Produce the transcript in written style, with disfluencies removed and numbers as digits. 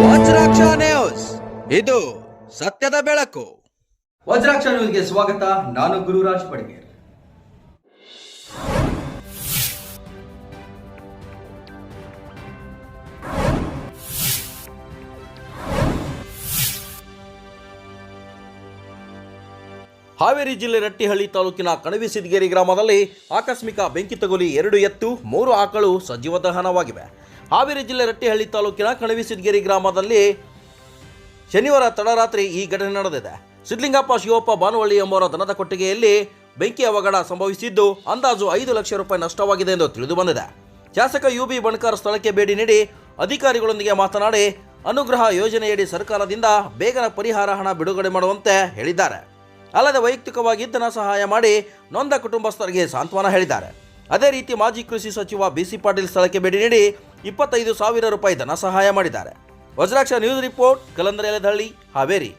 Vajraksha news, ಇದು ಸತ್ಯದ ಬೆಳಕು. ವಜ್ರಾಕ್ಷ ನ್ಯೂಸ್ಗೆ ಸ್ವಾಗತ. ನಾನು ಗುರುರಾಜ್ ಪಡ್ಗೇರ್. ಹಾವೇರಿ ಜಿಲ್ಲೆ ರಟ್ಟಿಹಳ್ಳಿ ತಾಲೂಕಿನ ಕಣವಿಸಿದ್ಗೇರಿ ಗ್ರಾಮದಲ್ಲಿ ಆಕಸ್ಮಿಕ ಬೆಂಕಿ ತಗುಲಿ 2 ಎತ್ತು 3 ಆಕಳು ಸಜೀವ ದಹನವಾಗಿವೆ. ಹಾವೇರಿ ಜಿಲ್ಲೆ ರಟ್ಟಿಹಳ್ಳಿ ತಾಲೂಕಿನ ಕಣವಿಸಿದ್ಗೇರಿ ಗ್ರಾಮದಲ್ಲಿ ಶನಿವಾರ ತಡರಾತ್ರಿ ಈ ಘಟನೆ ನಡೆದಿದೆ. ಸಿದ್ಲಿಂಗಪ್ಪ ಶಿವಪ್ಪ ಬಾನುವಳ್ಳಿ ಎಂಬುವರ ದನದ ಕೊಟ್ಟಿಗೆಯಲ್ಲಿ ಬೆಂಕಿ ಅವಘಡ ಸಂಭವಿಸಿದ್ದು ಅಂದಾಜು 5 ಲಕ್ಷ ರೂಪಾಯಿ ನಷ್ಟವಾಗಿದೆ ಎಂದು ತಿಳಿದು ಬಂದಿದೆ. ಶಾಸಕ UB ಬಣಕಾರ್ ಸ್ಥಳಕ್ಕೆ ಭೇಟಿ ನೀಡಿ ಅಧಿಕಾರಿಗಳೊಂದಿಗೆ ಮಾತನಾಡಿ ಅನುಗ್ರಹ ಯೋಜನೆಯಡಿ ಸರ್ಕಾರದಿಂದ ಬೇಗನೆ ಪರಿಹಾರ ಹಣ ಬಿಡುಗಡೆ ಮಾಡುವಂತೆ ಹೇಳಿದ್ದಾರೆ. ಅಲ್ಲದೆ ವೈಯಕ್ತಿಕವಾಗಿ ಧನ ಸಹಾಯ ಮಾಡಿ ನೊಂದ ಕುಟುಂಬಸ್ಥರಿಗೆ ಸಾಂತ್ವನ ಹೇಳಿದ್ದಾರೆ. ಅದೇ ರೀತಿ ಮಾಜಿ ಕೃಷಿ ಸಚಿವ BC ಪಾಟೀಲ್ ಸ್ಥಳಕ್ಕೆ ಭೇಟಿ ನೀಡಿ 25,000 ರೂಪಾಯಿ ಧನ ಸಹಾಯ ಮಾಡಿದ್ದಾರೆ. Vajraksha news report, ಕಲಂದರ ಎಲೆದಹಳ್ಳಿ, Haveri.